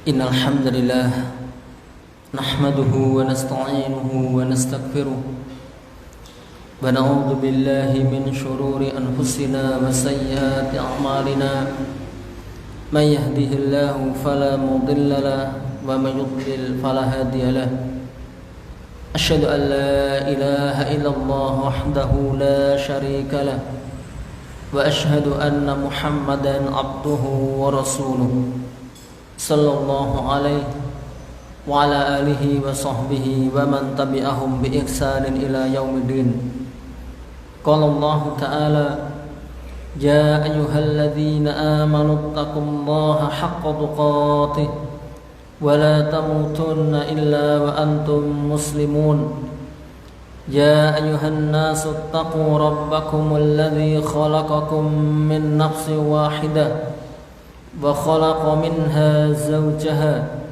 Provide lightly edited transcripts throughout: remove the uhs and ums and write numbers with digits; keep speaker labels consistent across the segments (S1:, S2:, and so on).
S1: Innal hamdalillah nahmaduhu wa nasta'inuhu wa nastaghfiruh wa na'udzu billahi min shururi anfusina wa sayyiati a'malina may yahdihillahu fala mudilla lahu wa may yudlil fala hadiya lahu asyhadu an la ilaha illallah wahdahu la syarika lahu wa asyhadu anna Muhammadan abduhu wa rasuluh sallallahu alaihi wa ala alihi wa sahbihi wa man tabi'ahum bi ihsanin ila yaumiddin. Qala Allah ta'ala ya ayyuhalladzina amanu taqullaha haqqa tuqatih wa la tamutunna illa wa antum muslimun. Ya ayyuhan nasu taqu rabbakumul ladzi khalaqakum min nafsin wahidah wa khalaqa minha zawjaha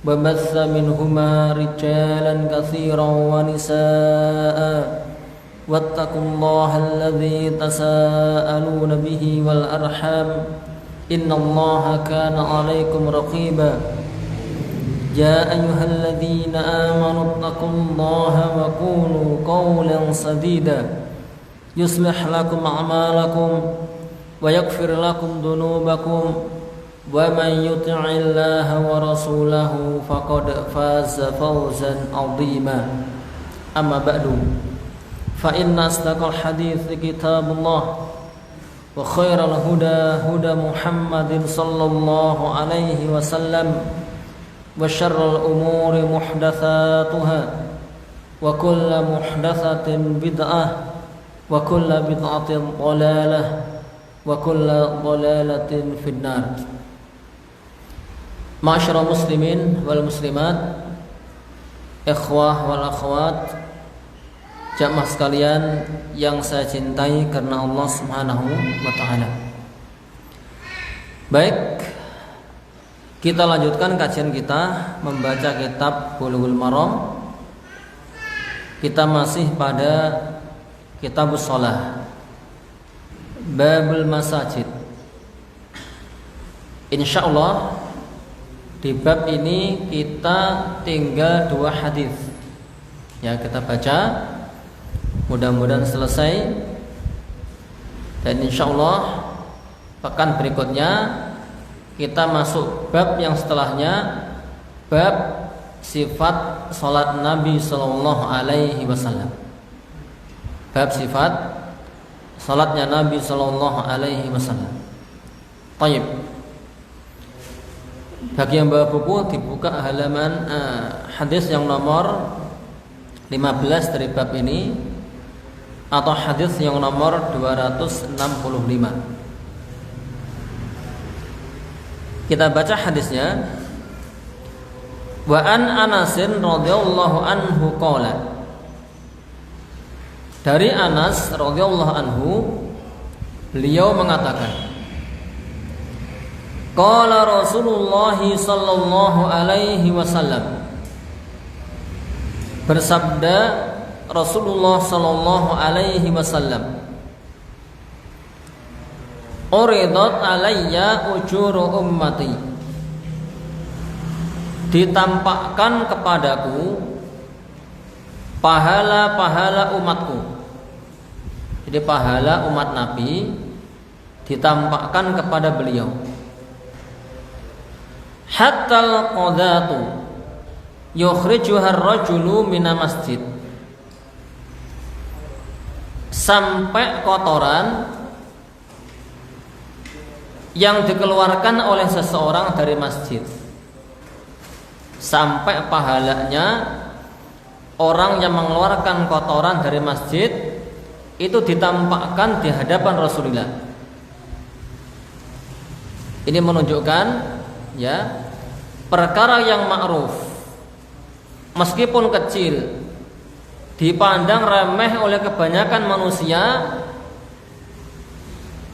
S1: wa batha minhuma rijalan katsiran wa nisaa'a wattaqullaha alladzi tasaaluna bihi wal arham innallaha kana 'alaikum raqiba. Ya ayyuhalladzina amanu taqullaha wa qulu qawlan sadida yuslih lakum a'malakum wa yaghfir lakum dhunubakum wa man yuti'illaha wa rasulahu faqad faza fawzan 'azima. Amma ba'du, fa inna asdaqal hadithi kitabullah wa khairal huda huda Muhammadin sallallahu alaihi wasallam wa syarrul umuri muhdatsatuha wa kullu muhdatsatin bid'ah wa kullu bid'atin dhalalah wa kullu dhalalatin finnar. Ma'asyiral muslimin wal muslimat, ikhwah wal akhwat, jamaah sekalian yang saya cintai karena Allah Subhanahu wa taala. Baik, kita lanjutkan kajian kita membaca kitab Bulughul Maram. Kita masih pada Kitabus Shalah, Babul Masajid. Insyaallah di bab ini kita tinggal 2 hadis. Ya, kita baca, mudah-mudahan selesai. Dan insyaallah pekan berikutnya kita masuk bab yang setelahnya, bab sifat salat Nabi sallallahu alaihi wasallam. Bab sifat salatnya Nabi sallallahu alaihi wasallam. Baik. Bagi yang bawa buku dibuka halaman hadis yang nomor 15 dari bab ini atau hadis yang nomor 265. Kita baca hadisnya. Wa an Anasin radhiyallahu anhu qala. Dari Anas radhiyallahu anhu, beliau mengatakan, qala Rasulullah sallallahu alaihi wasallam, bersabda Rasulullah sallallahu alaihi wasallam, uridat alayya ujuru ummati, ditampakkan kepadaku pahala-pahala umatku. Jadi pahala umat Nabi ditampakkan kepada beliau. Hatta al-qadatu yukhrijuha ar-rajulu mina masjid, sampai kotoran yang dikeluarkan oleh seseorang dari masjid, sampai pahalanya orang yang mengeluarkan kotoran dari masjid itu ditampakkan di hadapan Rasulullah. Ini menunjukkan, ya, perkara yang ma'ruf meskipun kecil dipandang remeh oleh kebanyakan manusia,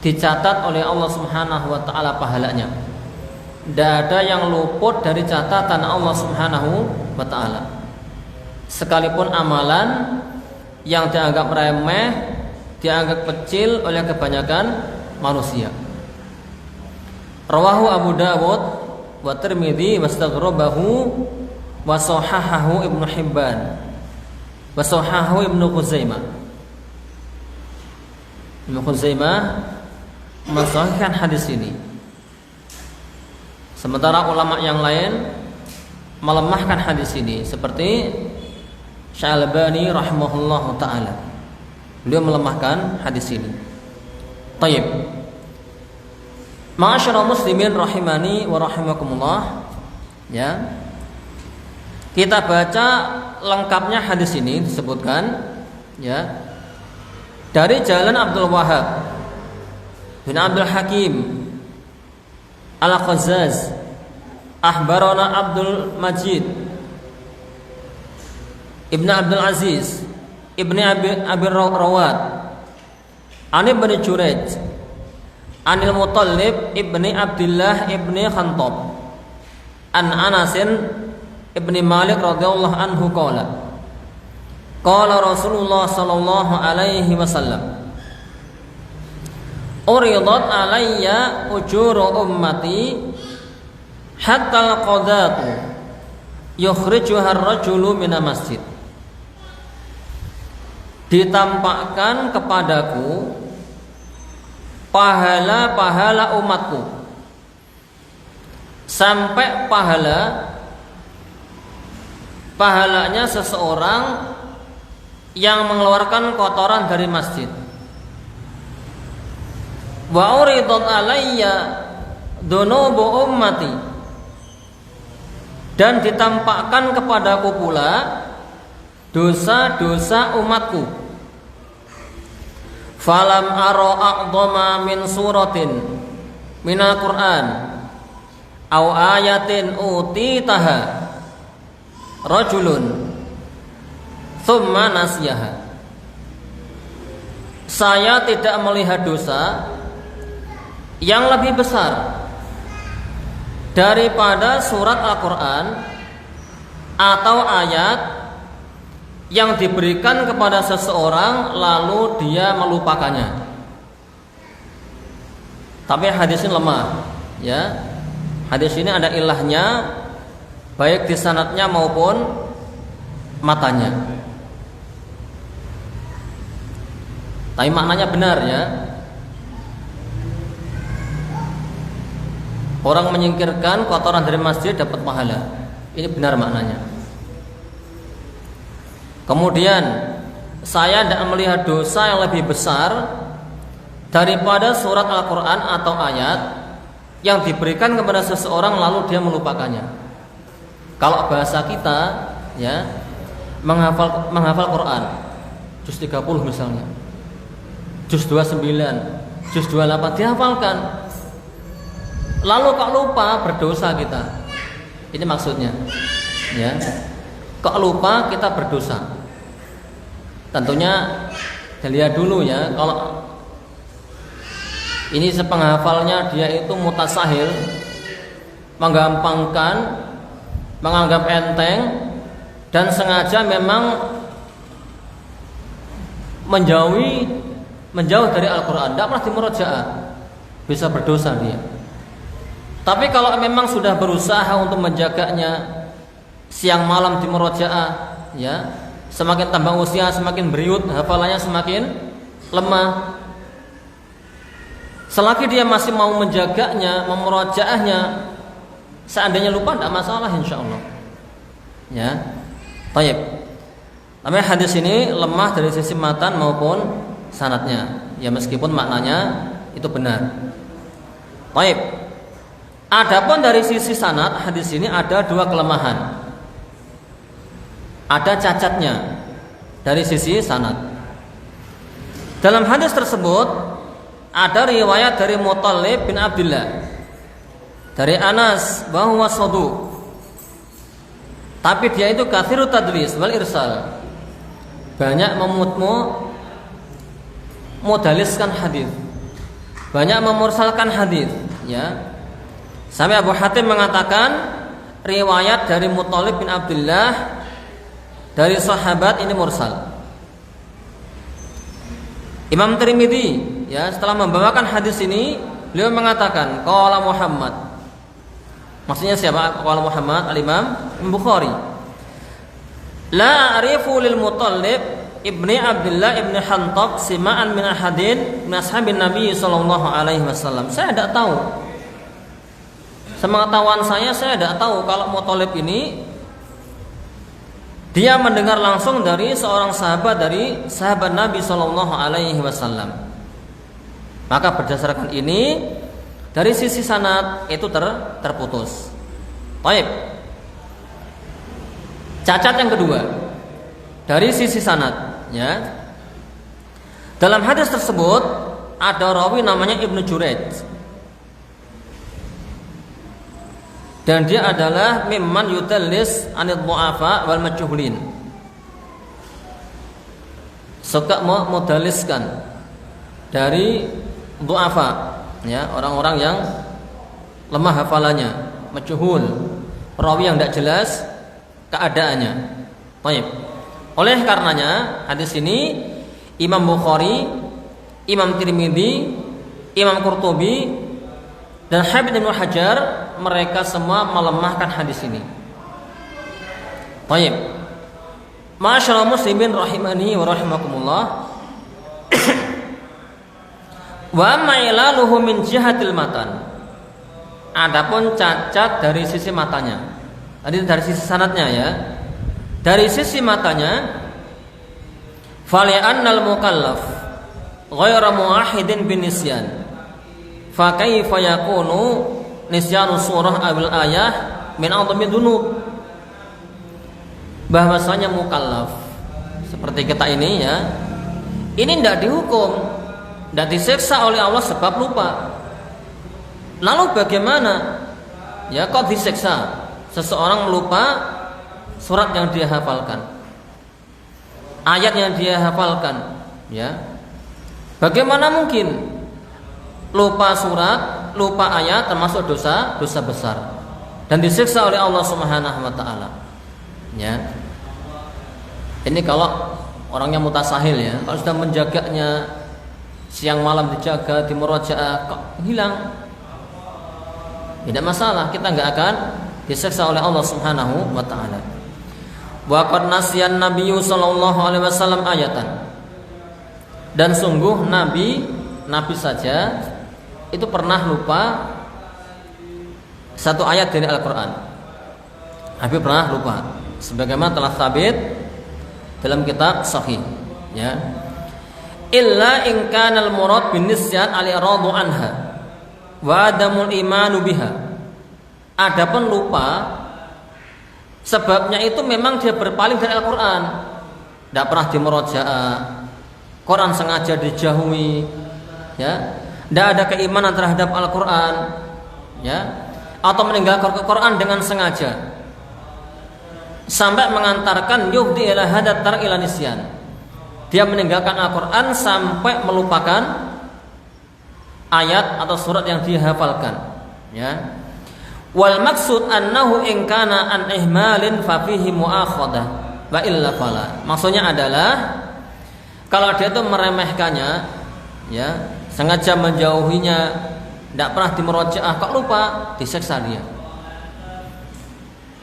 S1: dicatat oleh Allah Subhanahu wa taala pahalanya. Tidak ada yang luput dari catatan Allah Subhanahu wa taala. Sekalipun amalan yang dianggap remeh, dianggap kecil oleh kebanyakan manusia. Rawahu Abu Dawud wa Tirmidzi wastaghrabahu wa sahahahu Ibnu Hibban wa sahahahu Ibnu Khuzaimah. Ibnu Khuzaimah mensahihkan hadis ini. Sementara ulama yang lain melemahkan hadis ini seperti Syalbani rahimahullahu taala. Beliau melemahkan hadis ini. Taib. Ma'asyiral muslimin rahimani wa rahimakumullah. Ya. Kita baca lengkapnya hadis ini disebutkan ya. Dari jalan Abdul Wahhab bin Abdul Hakim Al-Qazzaz, akhbarana Abdul Majid Ibn Abdul Aziz Ibn Abi Rawat An Ibn Jurayj Anil Muttalib Ibn Abdullah Ibn Khantab An Anasin Ibn Malik radhiyallahu anhu qala qala Rasulullah sallallahu alaihi wasallam uridat alayya ujuru ummati hatta al-qadatu yukhrijuha ar-rajulu mina masjid. Ditampakkan kepadaku pahala-pahala umatku sampai pahalanya seseorang yang mengeluarkan kotoran dari masjid. Wa uridat alayya dunubu ummati, dan ditampakkan kepadaku pula dosa-dosa umatku. Falam ara a'dhama min suratin minal Qur'an aw ayatin utitaha rajulun thumma nasiyaha. Saya tidak melihat dosa yang lebih besar daripada surat Al-Quran atau ayat yang diberikan kepada seseorang lalu dia melupakannya. Tapi hadis ini lemah, ya. Hadis ini ada ilahnya, baik di sanadnya maupun matanya. Tapi maknanya benar, ya. Orang menyingkirkan kotoran dari masjid dapat pahala. Ini benar maknanya. Kemudian saya tidak melihat dosa yang lebih besar daripada surat Al-Quran atau ayat yang diberikan kepada seseorang lalu dia melupakannya. Kalau bahasa kita, ya, menghafal Quran juz 30 misalnya, juz 29, juz 28 dihafalkan, lalu kok lupa, berdosa kita. Ini maksudnya, ya. Kok lupa, kita berdosa. Tentunya dilihat dulu, ya. Kalau ini sepenghafalnya dia itu mutasahil, menggampangkan, menganggap enteng, dan sengaja memang menjauh dari Al-Quran, tidak pernah dimurojaah, bisa berdosa dia. Tapi kalau memang sudah berusaha untuk menjaganya, siang malam dimurojaah, ya, semakin tambah usia semakin beriut, hafalannya semakin lemah. Selagi dia masih mau menjaganya, memurojaahnya, seandainya lupa tidak masalah, insyaallah. Ya, baik. Tapi hadis ini lemah dari sisi matan maupun sanadnya. Ya, meskipun maknanya itu benar. Baik. Adapun dari sisi sanad, hadis ini ada dua kelemahan. Ada cacatnya dari sisi sanad. Dalam hadis tersebut ada riwayat dari Muttalib bin Abdullah dari Anas bahwa saduq, tapi dia itu katsirut tadlis wal irsal, banyak memodaliskan hadis, banyak memursalkan hadis, ya. Sampai Abu Hatim mengatakan riwayat dari Muttalib bin Abdullah dari sahabat ini mursal. Imam Tirmidzi, ya, setelah membawakan hadis ini, beliau mengatakan qala Muhammad, Maksudnya siapa? Qala Muhammad al-Imam Bukhari. La a'rifu lil Muttalib ibni Abdullah ibni Hantab sima'an min ahadin min ashabin Nabi sallallahu alaihi wasallam. Saya tidak tahu. Sepengetahuan saya tidak tahu kalau Muttalib ini dia mendengar langsung dari seorang sahabat dari sahabat Nabi sallallahu alaihi wasallam. Maka berdasarkan ini dari sisi sanad itu terputus. Baik. Cacat yang kedua dari sisi sanad, ya. Dalam hadis tersebut ada rawi namanya Ibnu Jurayj. Dan dia adalah mimman yudallis anid du'afa wal majhulin. Suka modaliskan dari du'afa, ya, orang-orang yang lemah hafalannya, majhul, rawi yang tidak jelas keadaannya. Baik. Oleh karenanya hadis ini Imam Bukhari, Imam Tirmidzi, Imam Qurtubi dan Habib Ibnu Hajar mereka semua melemahkan hadis ini. Baik. Ma'asyiral muslimin rahimani wa rahimakumullah. Wa ma'ilaluhu min jihatil matan. Adapun cacat dari sisi matanya. Tadi dari sisi sanadnya, ya. Dari sisi matanya fali'annal mukallaf ghairu muahidin bin nisyan. Fa kaifa yakunu nisyanu surah awil ayah min a'dhamid dzunub. Bahwasanya mukallaf seperti kita ini, ya, ini tidak dihukum, tidak disiksa oleh Allah sebab lupa. Lalu bagaimana, ya, kok disiksa? Seseorang lupa surat yang dia hafalkan, ayat yang dia hafalkan, ya. Bagaimana mungkin lupa surat, lupa ayat termasuk dosa besar dan disiksa oleh Allah Subhanahu wa taala. Ya. Ini kalau orangnya mutasahil, ya. Kalau sudah menjaganya siang malam dijaga, di murojaah kok hilang, tidak masalah, kita enggak akan disiksa oleh Allah Subhanahu wa taala. Wa qad nasiyan Nabiyyu sallallahu alaihi wasallam ayatan. Dan sungguh Nabi saja itu pernah lupa satu ayat dari Al-Quran. Nabi pernah lupa, sebagaimana telah sabit dalam kitab Sahih, ya. Illa in kana al-murad bin nisyan al-iradu anha wa adamul imanu biha. Adapun lupa sebabnya itu memang dia berpaling dari Al-Quran, tidak pernah dimurojaah, Quran sengaja dijauhi, ya. Tidak ada keimanan terhadap Al-Quran, ya, atau meninggalkan Al-Quran dengan sengaja sampai mengantarkan yuhdi ila hadat tar ila nisyan. Dia meninggalkan Al-Quran sampai melupakan ayat atau surat yang dia hafalkan, ya. Wal maksud annahu in kana an ihmalin fa fihi mu'akhadah wa illa fala. Maksudnya adalah kalau dia itu meremehkannya, ya, sengaja menjauhinya, tidak pernah dimurojaah, kok lupa, disiksa dia.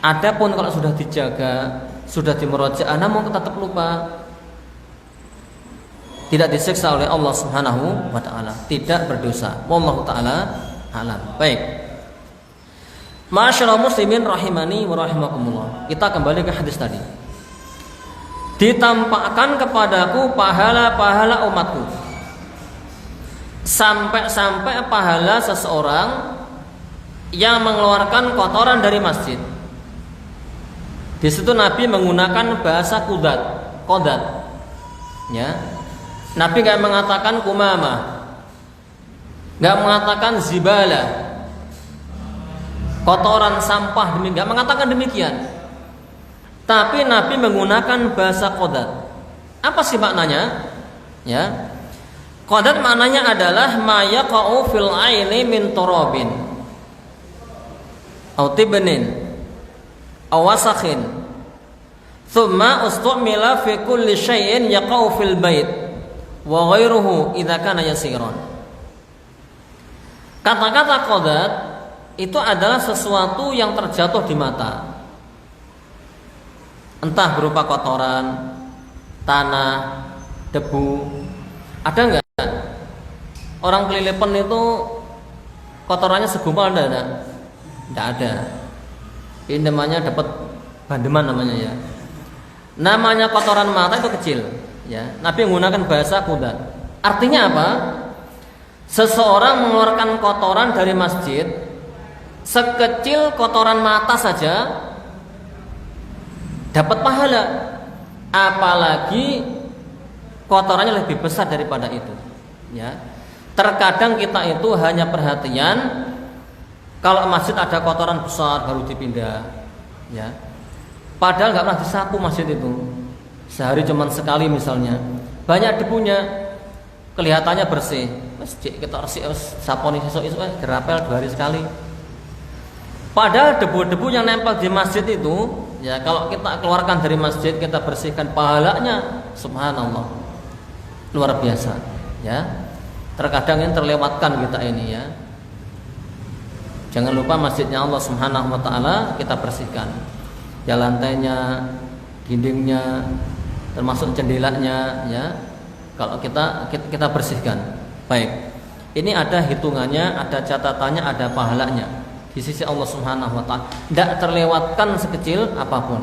S1: Adapun kalau sudah dijaga, sudah dimurojaah namun tetap lupa, tidak disiksa oleh Allah Subhanahu wa taala, tidak berdosa. Wallahu taala alam. Baik. Ma'asyiral muslimin rahimani wa rahimakumullah. Kita kembali ke hadis tadi. Ditampakkan kepadaku pahala-pahala umatku, sampai pahala seseorang yang mengeluarkan kotoran dari masjid. Di situ Nabi menggunakan bahasa qodat, ya. Nabi nggak mengatakan kumamah, nggak mengatakan zibala, kotoran sampah, nggak mengatakan demikian. Tapi Nabi menggunakan bahasa qodat. Apa sih maknanya? Ya. Qodat maknanya adalah ma yaqa'u fil aini min turabin aw tibnin aw wasakhin thumma ustumila fi kulli syai'in yaqa'u fil bait wa ghairuhu idza kana yasiran. Kata-kata qodat itu adalah sesuatu yang terjatuh di mata. Entah berupa kotoran, tanah, debu. Ada enggak orang kelilipan itu kotorannya segumpal? Enggak ada. Ini namanya dapat bandeman namanya ya. Namanya kotoran mata itu kecil ya. Nabi menggunakan bahasa kudat. Artinya apa? Seseorang mengeluarkan kotoran dari masjid sekecil kotoran mata saja dapat pahala, apalagi kotorannya lebih besar daripada itu ya. Terkadang kita itu hanya perhatian kalau masjid ada kotoran besar baru dipindah ya. Padahal nggak pernah disapu masjid itu. Sehari cuma sekali misalnya. Banyak debunya, kelihatannya bersih. Masjid kita bersih, saponi sesuk gerapel 2 hari sekali. Padahal debu-debu yang nempel di masjid itu, ya kalau kita keluarkan dari masjid, kita bersihkan, pahalanya subhanallah luar biasa ya. Terkadang yang terlewatkan kita ini ya. Jangan lupa masjidnya Allah Subhanahu wa taala kita bersihkan. Ya, lantainya, dindingnya, termasuk jendelanya ya. Kalau kita bersihkan. Baik. Ini ada hitungannya, ada catatannya, ada pahalanya di sisi Allah Subhanahu wa taala. Tidak terlewatkan sekecil apapun.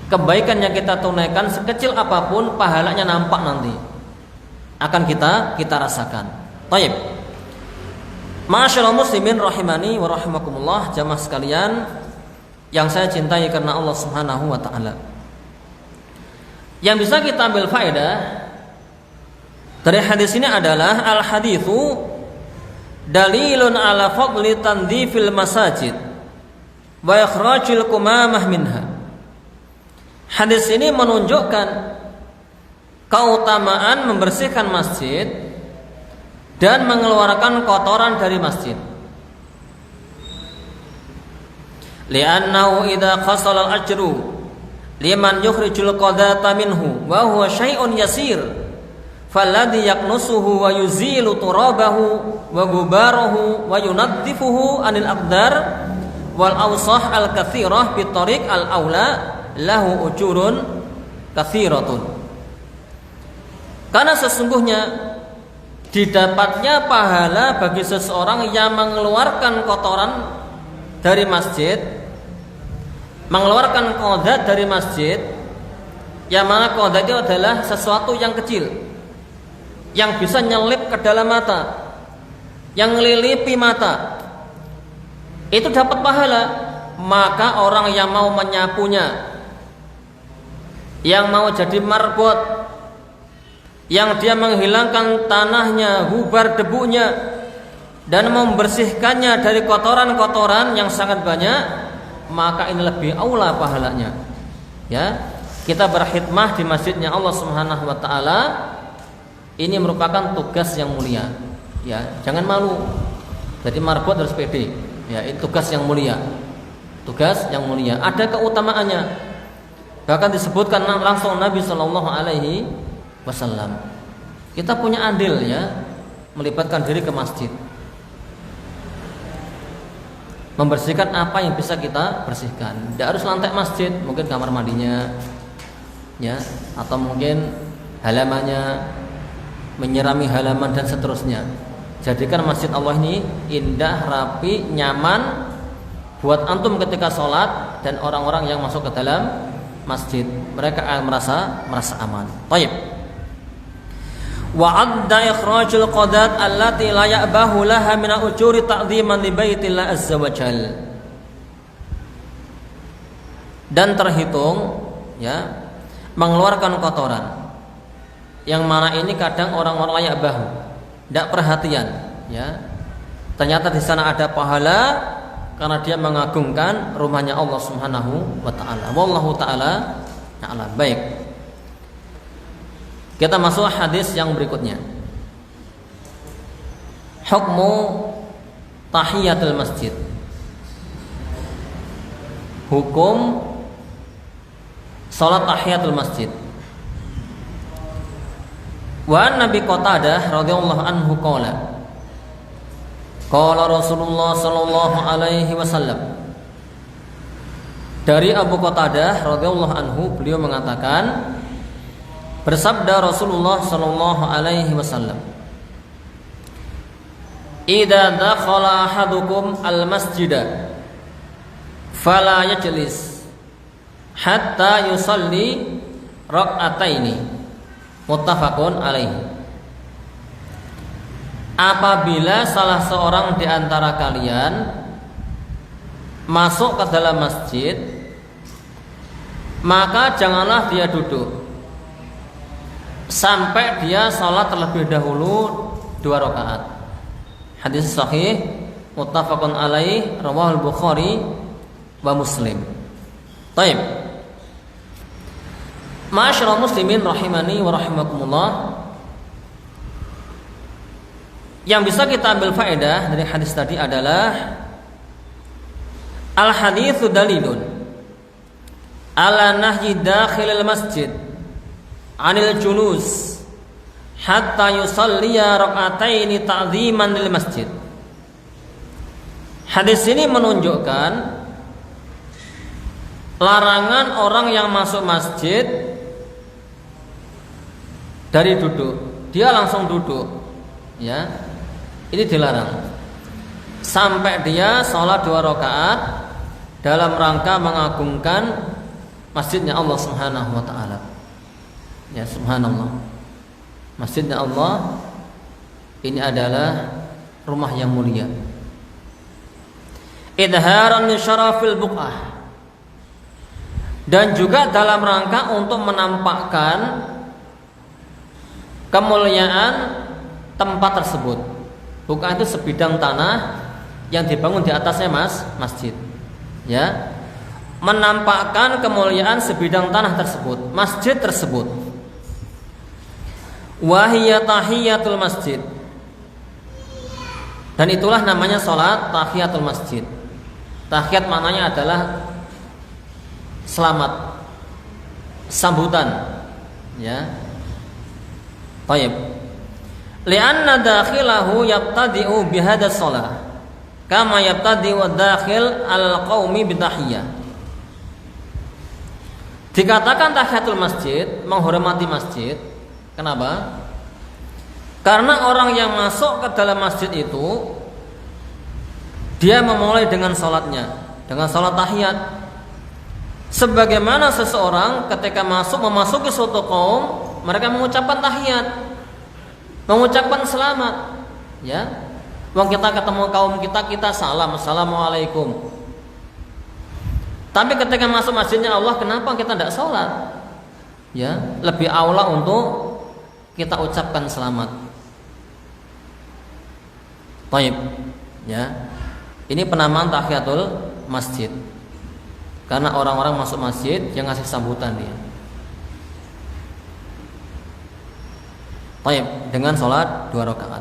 S1: Kebaikan yang kita tunaikan sekecil apapun, pahalanya nampak nanti. Akan kita rasakan. Baik. Ma'asyiral muslimin rahimani wa rahimakumullah, jamaah sekalian yang saya cintai karena Allah Subhanahu wa taala. Yang bisa kita ambil faedah dari hadis ini adalah al-haditsu dalilun ala fadli tandhifil masajid wa ikhrajil qumamah minha. Hadis ini menunjukkan keutamaan membersihkan masjid dan mengeluarkan kotoran dari masjid. Li'annahu idza qasala al-ajru liman yukhrijul qadata minhu wa huwa syai'un yasir falladhi yaknusuhu wa yuzilu turabahu wa gubarahu wa yunaddifuhu anil aqdar wal awsah al-katsirah bi tariq al-aula lahu ujurun katsiratun. Karena sesungguhnya didapatnya pahala bagi seseorang yang mengeluarkan kotoran dari masjid, mengeluarkan qadat dari masjid, yang mana qadat itu adalah sesuatu yang kecil yang bisa nyelip ke dalam mata, yang ngelilipi mata, itu dapat pahala. Maka orang yang mau menyapunya, yang mau jadi marbot, yang dia menghilangkan tanahnya, gubar debunya, dan membersihkannya dari kotoran-kotoran yang sangat banyak, maka ini lebih aula pahalanya. Ya, kita berkhidmah di masjidnya Allah Subhanahu wa taala, ini merupakan tugas yang mulia. Ya, jangan malu. Jadi marbot harus pede. Ya, itu tugas yang mulia. Tugas yang mulia, ada keutamaannya. Bahkan disebutkan langsung Nabi Shallallahu alaihi wasallam. Kita punya andil ya, melibatkan diri ke masjid, membersihkan apa yang bisa kita bersihkan. Tidak harus lantai masjid, mungkin kamar mandinya, ya, atau mungkin halamannya, menyirami halaman dan seterusnya. Jadikan masjid Allah ini indah, rapi, nyaman buat antum ketika sholat dan orang-orang yang masuk ke dalam masjid. Mereka akan merasa aman. Baik. Wa adda ikhrajul qadat allati la ya'bahu laha min ujuri ta'dhiman li baitillah azza wa jal. Dan terhitung ya, mengeluarkan kotoran yang mana ini kadang orang-orang layak bahu, tidak perhatian ya. Ternyata di sana ada pahala karena dia mengagungkan rumahnya Allah Subhanahu wa taala. Wallahu taala a'lam. Baik. Kita masuk hadis yang berikutnya. Hukmu tahiyatul masjid. Hukum salat tahiyatul masjid. Wa Nabi Qatadah radhiyallahu anhu qala Qala Rasulullah sallallahu alaihi wasallam. Dari Abu Qatadah radhiyallahu anhu, beliau mengatakan, bersabda Rasulullah sallallahu alaihi wasallam, "Idza dakhala ahadukum al-masjida fala yajlis hatta yusalli rak'ataini." Muttafaqun alaihi. Apabila salah seorang di antara kalian masuk ke dalam masjid, maka janganlah dia duduk sampai dia salat terlebih dahulu 2 rakaat. Hadis sahih muttafaqun alaih, rawahul Bukhari wa Muslim. Baik. Ma'asyiral muslimin rahimani wa rahimakumullah. Yang bisa kita ambil faedah dari hadis tadi adalah al-haditsu dalilun ala nahyi dakhilil masjid 'anil julus hatta yusalliya rak'ataini ta'ziman lil masjid. Hadis ini menunjukkan larangan orang yang masuk masjid dari duduk, dia langsung duduk, ya, ini dilarang sampai dia sholat 2 rakaat dalam rangka mengagungkan masjidnya Allah Subhanahu wa taala. Ya, subhanallah. Masjidnya Allah ini adalah rumah yang mulia. Idharan min syarafil buq'ah. Dan juga dalam rangka untuk menampakkan kemuliaan tempat tersebut. Buq'ah itu sebidang tanah yang dibangun di atasnya masjid. Ya. Menampakkan kemuliaan sebidang tanah tersebut, masjid tersebut. Wahiyya tahiyatul masjid. Dan itulah namanya salat tahiyatul masjid. Tahiyat maknanya adalah selamat, sambutan, ya. Baik. Li'anna dakhilahu yabtadi'u bihadha shalah kama yabtadi'u dakhil al-qaumi bitahiyyah. Dikatakan tahiyatul masjid, menghormati masjid. Kenapa? Karena orang yang masuk ke dalam masjid itu dia memulai dengan salatnya, dengan salat tahiyat. Sebagaimana seseorang ketika memasuki suatu kaum, mereka mengucapkan tahiyat, mengucapkan selamat, ya. Wong kita ketemu kaum kita salam, assalamualaikum. Tapi ketika masuk masjidnya Allah, kenapa kita tidak sholat? Ya, lebih aula untuk kita ucapkan selamat. Baik, ya. Ini penamaan tahiyatul masjid. Karena orang-orang masuk masjid yang ngasih sambutan dia. Baik, dengan sholat 2 rakaat.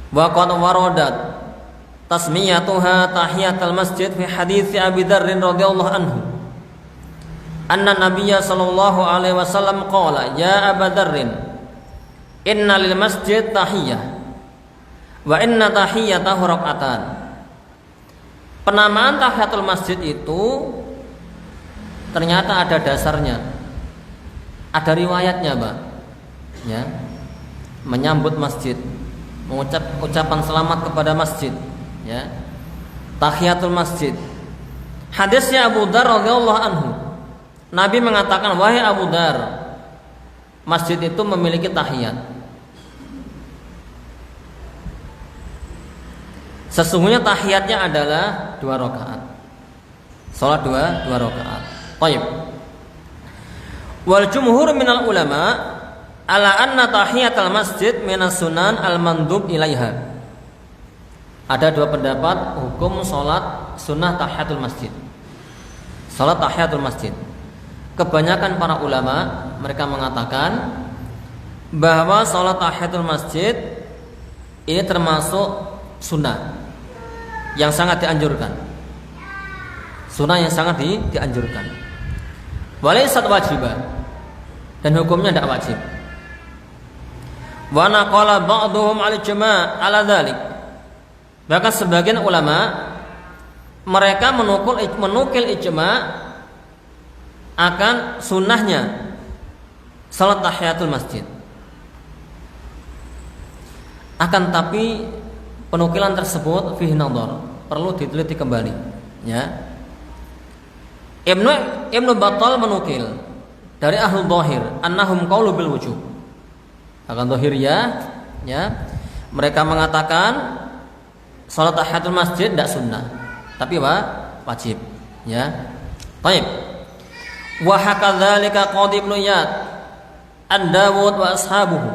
S1: Wa qad waradat tasmiyatuha tahiyatul masjid fi hadits Abi Dzar radhiyallahu anhu. Anna Nabiyya sallallahu alaihi wasallam qala, ya Abu Dzar, inna lil masjid tahiyyah wa inna tahiyyatahu rak'atan. Penamaan tahiyatul masjid itu ternyata ada dasarnya, ada riwayatnya, Pak. Ya, menyambut masjid, ucapan selamat kepada masjid, ya. Tahiyatul masjid. Hadisnya Abu Dzar radhiyallahu anhu. Nabi mengatakan, wahai Abu Dzar, masjid itu memiliki tahiyat. Sesungguhnya tahiyatnya adalah 2 rakaat. Salat 2 rakaat. Baik. Wal jumhur minal ulama ala anna tahiyatul masjid minas sunan al-mandub ilaiha. Ada 2 pendapat hukum salat sunnah tahiyatul masjid. Salat tahiyatul masjid. Kebanyakan para ulama mereka mengatakan bahwa salat tahiyatul masjid ini termasuk sunnah yang sangat dianjurkan. Sunnah yang sangat dianjurkan. Walaysat wajibah, dan hukumnya tidak wajib. Wa naqala ba'dhum al-jama' ala dzalik. Bahkan sebagian ulama mereka menukil ijma akan sunnahnya salat tahiyatul masjid. Akan tapi penukilan tersebut fihi nadhar, perlu diteliti kembali, ya. Ibnu Battal menukil dari ahlu dhahir annahum qaulu bil wujub. Akan dhahiriyah, ya, mereka mengatakan salat tahiyatul masjid tidak sunnah, tapi wajib, ya. Baik. Wa hakadzalika Qadhi Ibnu Iyad an Dawud wa ashabuhu.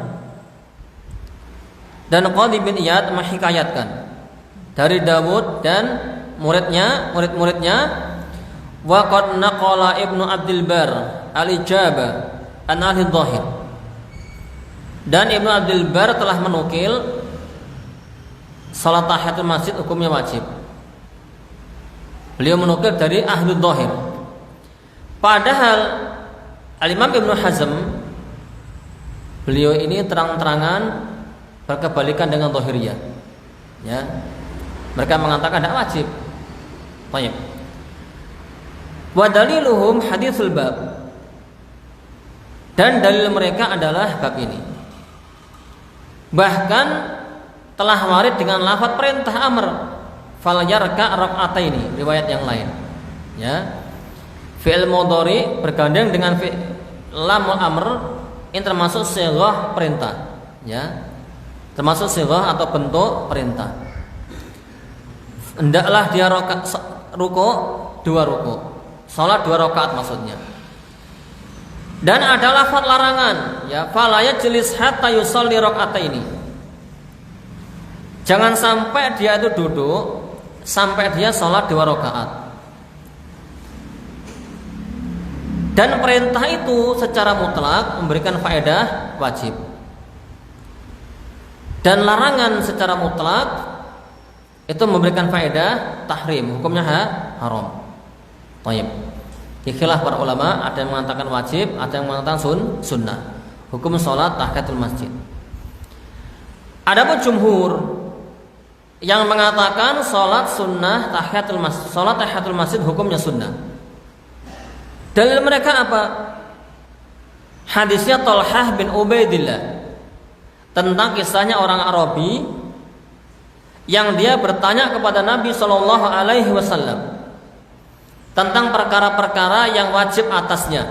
S1: Dan Qadhi bin Iyad menghikayatkan dari Dawud dan murid-muridnya wa qad naqala Ibnu Abdul Bar al-ijaba an ahli dhahir. Dan Ibnu Abdul Bar telah menukil salat tahiyatul masjid hukumnya wajib. Beliau menukil dari ahli dhahir. Padahal Al-Imam Ibnu Hazm beliau ini terang-terangan berkebalikan dengan dhahiriyah, ya. Mereka mengatakan tidak wajib. Baik. Wa daliluhum haditsul bab. Dan dalil mereka adalah bab ini. Bahkan telah warid dengan lafaz perintah amr, fal yarka rak'ataini, riwayat yang lain, ya. Fi'il mudhari bergandeng dengan lamul amr, ini termasuk sighah perintah, ya. Termasuk sighah atau bentuk perintah. Hendaklah dia ruku 2 ruku. Salat 2 rakaat maksudnya. Dan ada lafaz larangan, ya, fala yajlis hatta yusalli rak'ataini. Jangan sampai dia itu duduk sampai dia salat 2 rakaat. Dan perintah itu secara mutlak memberikan faedah wajib. Dan larangan secara mutlak itu memberikan faedah tahrim, hukumnya haram. Baik. Khilaf para ulama, ada yang mengatakan wajib, ada yang mengatakan sunnah. Hukum salat tahiyatul masjid. Adapun jumhur yang mengatakan salat sunnah tahiyatul masjid, salat tahiyatul masjid hukumnya sunnah. Dalil mereka apa? Hadisnya Thalhah bin Ubaidillah tentang kisahnya orang Arabi yang dia bertanya kepada Nabi Shallallahu Alaihi Wasallam tentang perkara-perkara yang wajib atasnya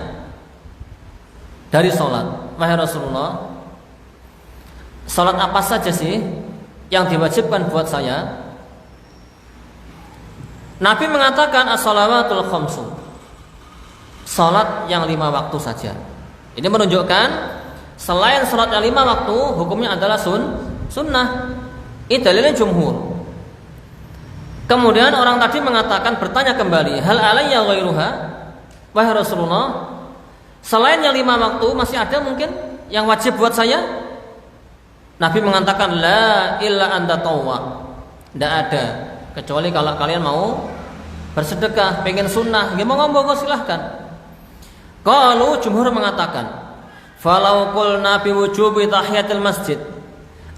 S1: dari sholat. Wahai Rasulullah, sholat apa saja sih yang diwajibkan buat saya? Nabi mengatakan as-shalawatul khamsu, sholat yang 5 waktu saja. Ini menunjukkan selain sholat yang 5 waktu, hukumnya adalah sunnah. Ini dalilnya jumhur. Kemudian orang tadi mengatakan, bertanya kembali, hal alayya ghairuha? Wahai Rasulullah, selain yang 5 waktu masih ada mungkin yang wajib buat saya? Nabi mengatakan, la illa anta tawwa. Tidak ada, kecuali kalau kalian mau bersedekah, pengen sunnah, ya monggo silahkan. Kalau jumhur mengatakan, falau qulna bi wujubi tahiyatil masjid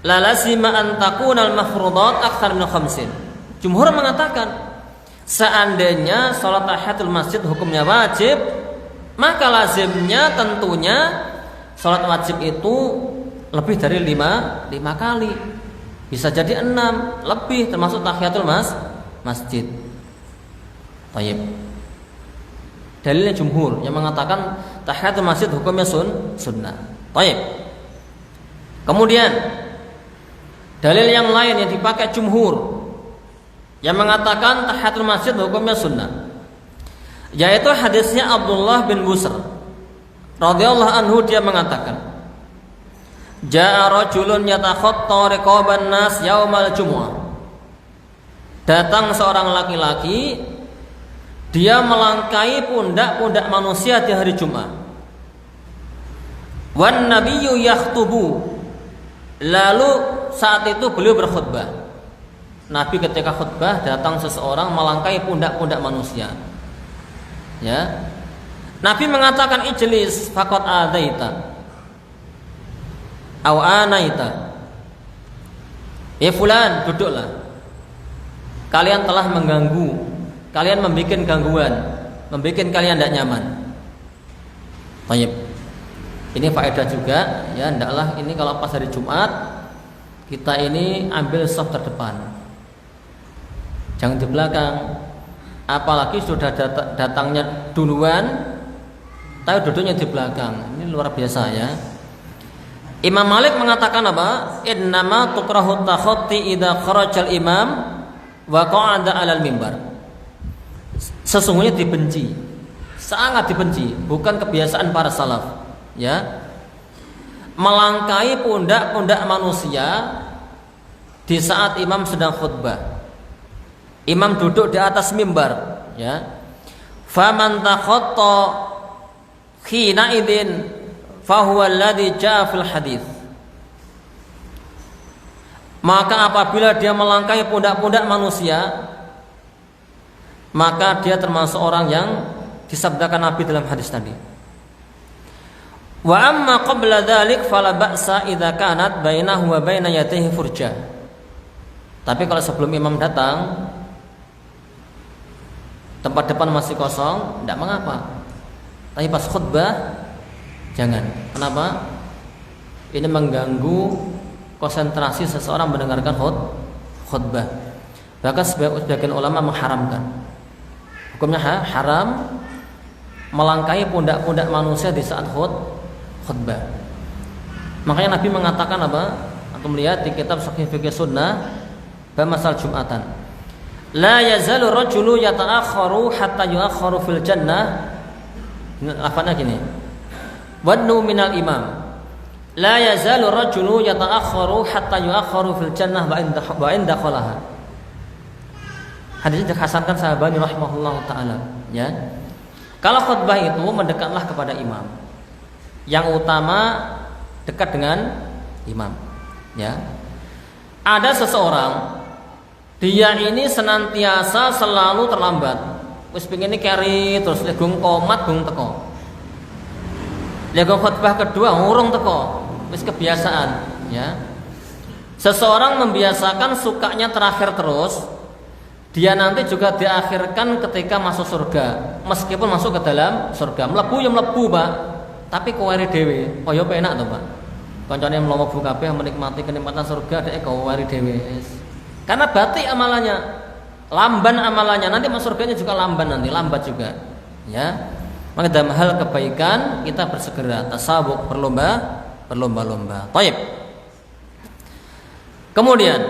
S1: la lazima an takuna al mafruḍat akthar min 5. Jumhur mengatakan, seandainya salat tahiyatul masjid hukumnya wajib, maka lazimnya tentunya salat wajib itu lebih dari 5 kali. Bisa jadi 6 lebih, termasuk tahiyatul masjid. Baik. Dalilnya jumhur yang mengatakan tahiyatul masjid hukumnya sunnah. Baik. Kemudian dalil yang lain yang dipakai jumhur yang mengatakan tahiyatul masjid hukumnya sunnah, yaitu hadisnya Abdullah bin Busr radhiyallahu anhu. Dia mengatakan, ja'a rajulun yatakhatta riqaban nas yaumal jumu'ah. Datang seorang laki-laki, dia melangkai pundak-pundak manusia di hari Jumat. Wan nabiyyu yakhtubu. Lalu saat itu beliau berkhutbah. Nabi ketika khutbah datang seseorang melangkai pundak-pundak manusia. Ya. Nabi mengatakan, ijlis faqad adaita aw anaita. Ya fulan, duduklah. kalian telah mengganggu, kalian membuat gangguan, membuat kalian tidak nyaman. Baik. Ini faedah juga ya, hendaklah ini kalau pas hari Jumat kita ini ambil shaf terdepan. Jangan di belakang. Apalagi sudah datangnya duluan tapi duduknya di belakang. Ini luar biasa ya. Imam Malik mengatakan apa? Innama tukrahu takhatti idza kharajal imam wa qa'ada 'alal mimbar. Sesungguhnya dibenci, sangat dibenci, bukan kebiasaan para salaf, ya. Melangkai pundak-pundak manusia di saat imam sedang khutbah. Imam duduk di atas mimbar, ya. Faman takhatta khina idin fahuwa alladhi jaa fil hadits. Maka apabila dia melangkai pundak-pundak manusia, maka dia termasuk orang yang disabdakan Nabi dalam hadis tadi. Wa amma qabla dzalik fala ba'sa idza kanat bainahu wa baina yadayhi furja. Tapi kalau sebelum imam datang, tempat depan masih kosong, tidak mengapa. Tapi pas khutbah jangan. Kenapa? Ini mengganggu konsentrasi seseorang mendengarkan khutbah. Bahkan sebagian ulama mengharamkan. Hukumnya haram melangkai pundak-pundak manusia di saat khutbah. Makanya Nabi mengatakan apa? Antum melihat di kitab Sahih Fikih Sunnah bab masal Jumatan. La yazalu rajulu yata'akharu hatta yu'akharu fil jannah. Lafaznya gini. Wadnu minal imam. La yazalu rajulu yata'akharu hatta yu'akharu fil jannah wa in dakhalaha. Hadis ini dihasankan Syahbani rahimahullah taala, ya. Kalau khutbah itu mendekatlah kepada imam. Yang utama dekat dengan imam, ya. Ada seseorang dia ini senantiasa selalu terlambat. Wis pengine keri terus legung komat gung teko. Legung khutbah kedua ngurung teko. Wis kebiasaan, ya. Seseorang membiasakan sukanya terakhir terus, dia nanti juga diakhirkan ketika masuk surga. Meskipun masuk ke dalam surga, mlebu ya mlebu, Pak. Tapi kuwari dhewe, kaya penak to, Pak. Kancane mlebu kabeh menikmati kenikmatan surga dhek kuwari dhewe. Karena batik amalannya, lamban amalannya, nanti masuk surganya juga lamban, nanti lambat juga, ya. Maka dalam hal kebaikan kita bersegera, tasabuk, berlomba-lomba. Baik. Kemudian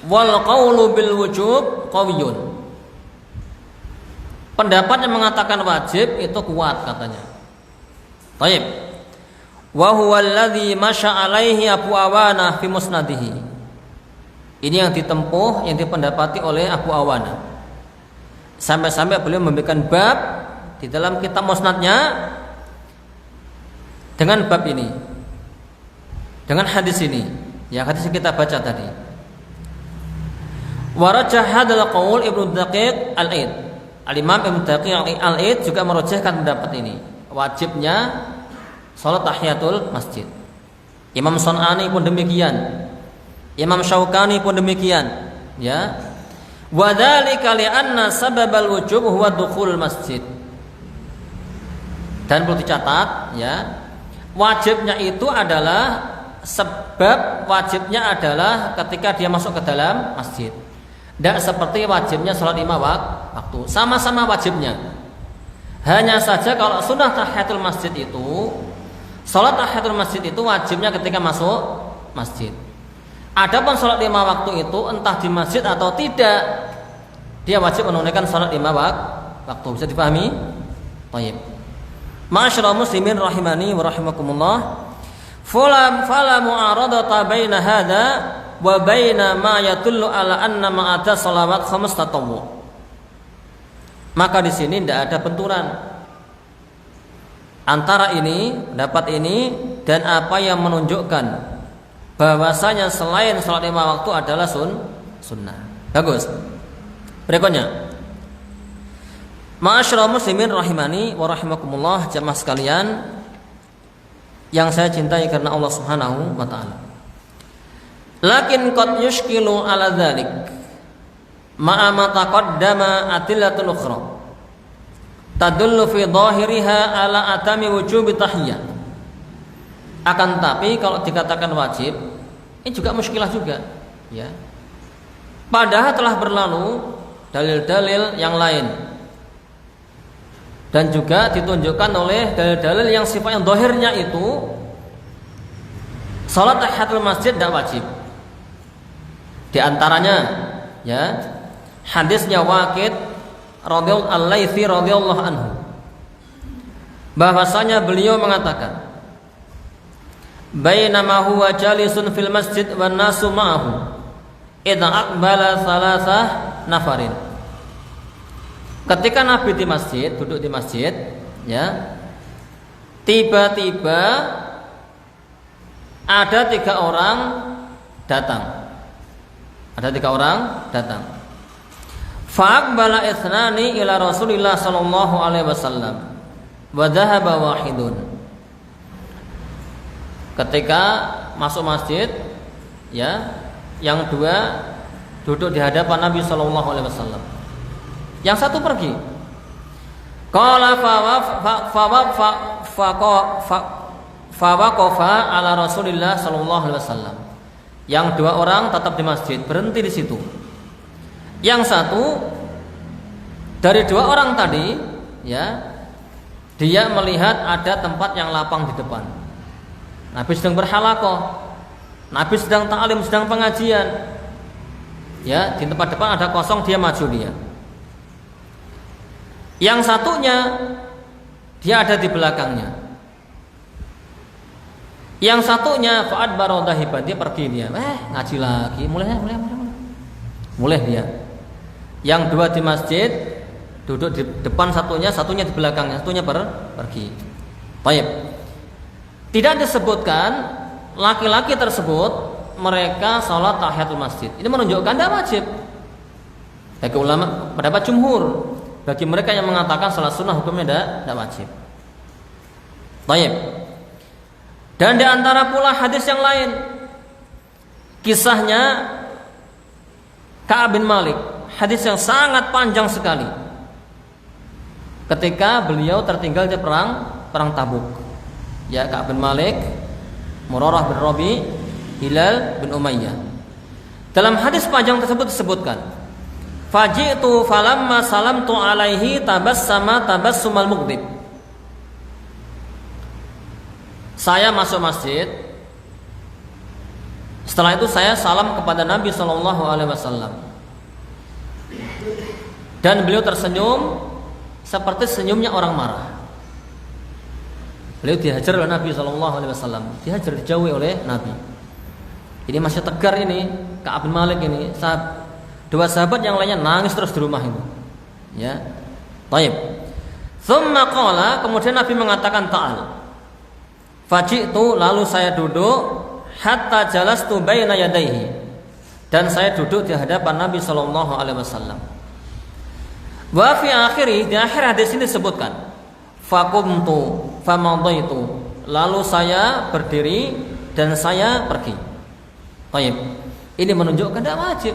S1: wal qaulu bil wujub qawiyun. Pendapat yang mengatakan wajib itu kuat katanya. Baik. Wa huwa alladhi masya alaihi Abu Awana fi musnadihi. Ini yang ditempuh, yang dipendapati oleh Abu Awana. Sampai-sampai beliau memberikan bab di dalam kitab musnadnya dengan bab ini, dengan hadis ini, ya hadis yang kita baca tadi. Warajah hadal qaul Ibnu Daqiq Al-Aid. Al-Imam Ibnu Daqiq Al-Aid juga merujahkan pendapat ini. Wajibnya salat tahiyatul masjid. Imam Sun'ani pun demikian. Imam Syaukani pun demikian, ya. Wa dzalika li'anna sababal wujub huwa dukhul masjid. Dan perlu dicatat, ya. Wajibnya itu adalah sebab wajibnya adalah ketika dia masuk ke dalam masjid. Tidak seperti wajibnya sholat 5 waktu. Sama-sama wajibnya. Hanya saja kalau sunnah tahiyatul masjid itu, sholat tahiyatul masjid itu wajibnya ketika masuk masjid. Adapun sholat 5 waktu itu entah di masjid atau tidak, dia wajib menunaikan sholat 5 waktu. Bisa dipahami? Baik. Ma'asyiral muslimin rahimani wa rahimakumullah. Fala mu'aradata baina hadza wa baina ma yadullu ala anna ma'ata shalawat khamis tatawwu. Maka di sini tidak ada benturan antara ini, pendapat ini dan apa yang menunjukkan bahwasanya selain sholat 5 waktu adalah sunnah. Bagus. Berikutnya, ma'asyiral muslimin rahimani wa rahimakumullah, jamaah sekalian yang saya cintai karena Allah Subhanahu wa taala. Lakin qad yushkilu ala dzalik. ma'a ma taqaddama adillatul ukhra tadullu fi dhahiriha ala atami wujubi tahiyyah. Akan tapi kalau dikatakan wajib, ini juga muskilah juga, ya. Padahal telah berlalu dalil-dalil yang lain. Dan juga ditunjukkan oleh dalil-dalil yang sifatnya zahirnya itu salat tahiyatul masjid tidak wajib. Di antaranya, ya, hadisnya Waqid al-Laitsi radhiyallahu anhu, bahwasanya beliau mengatakan, bainama huwa jalisun fil masjid wan nasu ma'ahu idza aqbala salasah nafarin. Ketika Nabi di masjid, duduk di masjid, ya, tiba-tiba ada 3 orang datang. Ada 3 orang datang. Fa'aqbala ithnani ila Rasulillah sallallahu alaihi wasallam wa dhahaba wahidun. Ketika masuk masjid, ya, yang 2 duduk di hadapan Nabi sallallahu alaihi wasallam. Yang 1 pergi. Qala fawaqafa ala Rasulillah sallallahu alaihi wasallam. Yang 2 orang tetap di masjid, berhenti di situ. Yang 1 dari 2 orang tadi, ya, dia melihat ada tempat yang lapang di depan. Nabi sedang berhalaqah, Nabi sedang ta'lim, sedang pengajian. Ya, di tempat depan ada kosong, dia maju dia. Yang 1-nya dia ada di belakangnya. Yang 1-nya fa'ad barodahiban, dia pergi dia. Ngaji lagi, mulai dia. Yang 2 di masjid duduk di depan, 1-nya di belakangnya, 1-nya pergi. Baik. Tidak disebutkan laki-laki tersebut mereka salat tahiyatul masjid. Ini menunjukkan tidak wajib. Bagi ulama pendapat jumhur, bagi mereka yang mengatakan salat sunnah hukumnya tidak wajib. Baik. Dan di antara pula hadis yang lain, kisahnya Ka'ab bin Malik, hadis yang sangat panjang sekali. Ketika beliau tertinggal di perang Tabuk. Ya, Ka'ab bin Malik, Murarah bin Rabi, Hilal bin Umayyah. Dalam hadis panjang tersebut disebutkan, faji'tu falamma salamtu alaihi tabassama tabassumal mughdib. Saya masuk masjid. Setelah itu saya salam kepada Nabi sallallahu alaihi wasallam. Dan beliau tersenyum seperti senyumnya orang marah. Beliau dihajar oleh Nabi SAW, dihajar, dijauhi oleh Nabi. Ini masih tegar ini, Ka'ab bin Malik ini. 2 sahabat yang lainnya nangis terus di rumah itu. Ya, baik. Tsumma qala, kemudian Nabi mengatakan ta'al. Faji'tu, lalu saya duduk, hatta jalastu baina yadayhi, dan saya duduk di hadapan Nabi SAW. Wa fi akhiri, di akhir hadis ini disebutkan, faqumtu famadaitu, lalu saya berdiri dan saya pergi. Baik. Ini menunjukkan tidak wajib.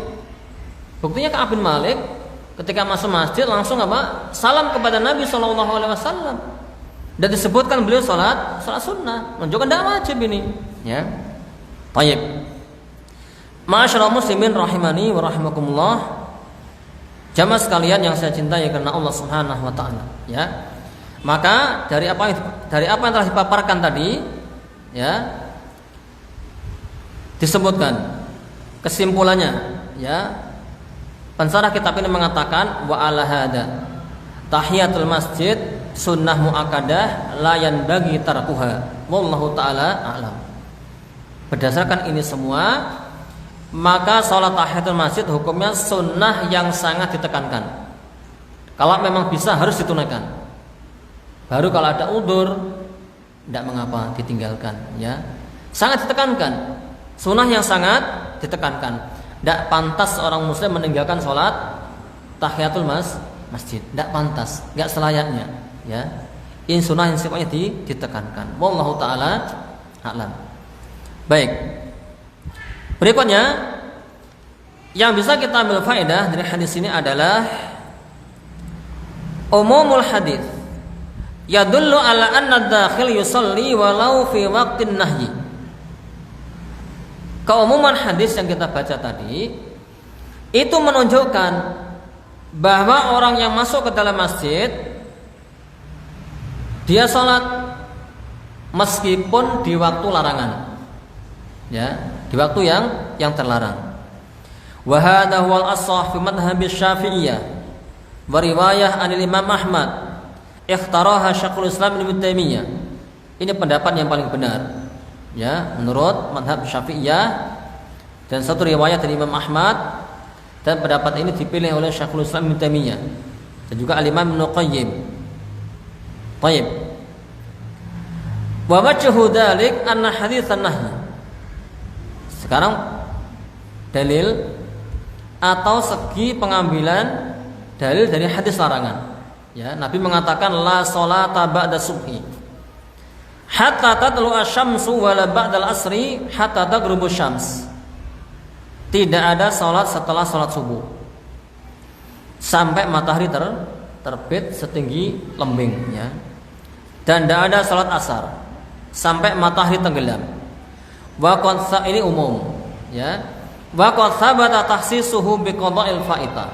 S1: Buktinya Ka'ab bin Malik ketika masuk masjid langsung apa? Salam kepada Nabi SAW. Dan disebutkan beliau salat sunnah, menunjukkan tidak wajib ini. Ya. Baik. Ma'asyiral muslimin rahimani wa rahimakumullah. Jamaah sekalian yang saya cintai karena Allah Subhanahu wa taala, ya. Maka dari apa yang telah dipaparkan tadi, ya, disebutkan kesimpulannya, ya. Pensarah kitab ini mengatakan wa ala hada tahiyatul masjid sunnah muakkadah la yanbaghi tarkuha wallahu taala a'lam. Berdasarkan ini semua, maka salat tahiyatul masjid hukumnya sunnah yang sangat ditekankan. Kalau memang bisa harus ditunaikan. Baru kalau ada udzur tidak mengapa ditinggalkan, ya. Sangat ditekankan. Sunnah yang sangat ditekankan. Tidak pantas seorang muslim meninggalkan sholat tahiyatul masjid. Tidak pantas, tidak selayaknya, ya. Ini sunnah yang sifatnya ditekankan. Wallahu taala a'lam. Baik. Berikutnya Yang bisa kita ambil faedah dari hadis ini adalah umumul hadis yadullu ala anna dakhil yusalli walau fi waqtin nahyi. Keumuman hadis yang kita baca tadi itu menunjukkan bahwa orang yang masuk ke dalam masjid dia sholat meskipun di waktu larangan, ya, di waktu yang terlarang. Wa hadha huwal ashah fi madhhab Syafi'iyah wa riwayah anil Imam Ahmad ikhtaraha Syekhul Islam Ibnu Taimiyah. Ini pendapat yang paling benar, ya, menurut madhab Syafi'iyah, dan satu riwayat dari Imam Ahmad, dan pendapat ini dipilih oleh Syekhul Islam Ibnu Taimiyah dan juga Al-Imam Ibnu Qayyim. Baik. Wa wajhu dzalik anna haditsan nahy. Sekarang dalil atau segi pengambilan dalil dari hadis larangan. Ya, Nabi mengatakan la sholata ba'da subhi hatta tatlu asy-syamsu wa la ba'dal asri hatta taghrubu syams. Tidak ada salat setelah salat subuh sampai matahari terbit setinggi lembing, ya. Dan tidak ada salat asar sampai matahari tenggelam. Wa qad ini umum, ya. Wa qad thabata tahsisuhu biqada'il fa'ita.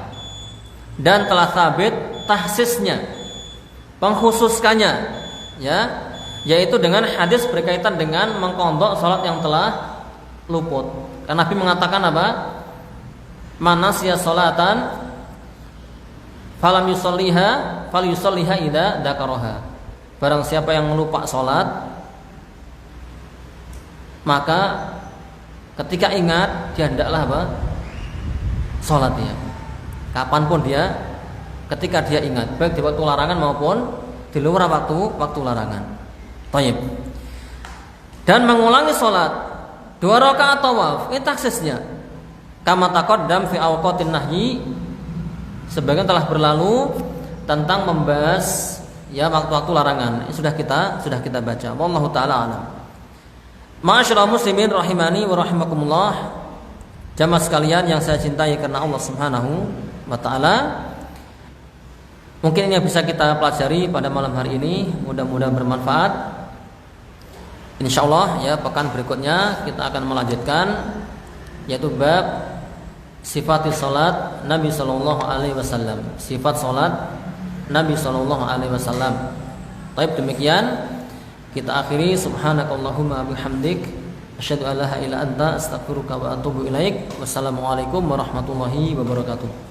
S1: Dan telah sabit tahsisnya, pengkhususkannya, ya, yaitu dengan hadis berkaitan dengan mengqadha salat yang telah luput. Karena Nabi mengatakan apa? Manasya salatan falam yusalliha falyusalliha idza dzakaraha. Barang siapa yang lupa salat, maka ketika ingat dia hendaklah apa? Salat dia. Kapanpun dia, ketika dia ingat, baik di waktu larangan maupun di luar waktu larangan. Baik. Dan mengulangi salat 2 rakaat tawaf, ini taksisnya. Kama taqaddam fi awqatin nahyi, sebagian telah berlalu tentang membahas, ya, waktu-waktu larangan. Ini sudah kita baca. Wallahu taala alam. Ma'asyiral muslimin rahimani wa rahimakumullah. Jamaah sekalian yang saya cintai karena Allah Subhanahu wa taala. Mungkin ini yang bisa kita pelajari pada malam hari ini, mudah-mudahan bermanfaat. Insyaallah, ya, pekan berikutnya kita akan melanjutkan, yaitu bab sifat salat Nabi sallallahu alaihi wasallam. Sifat salat Nabi sallallahu alaihi wasallam. Baik, demikian kita akhiri. Subhanakallahumma bihamdik asyhadu an la ilaha illa anta astaghfiruka wa atubu ilaik. Wassalamualaikum warahmatullahi wabarakatuh.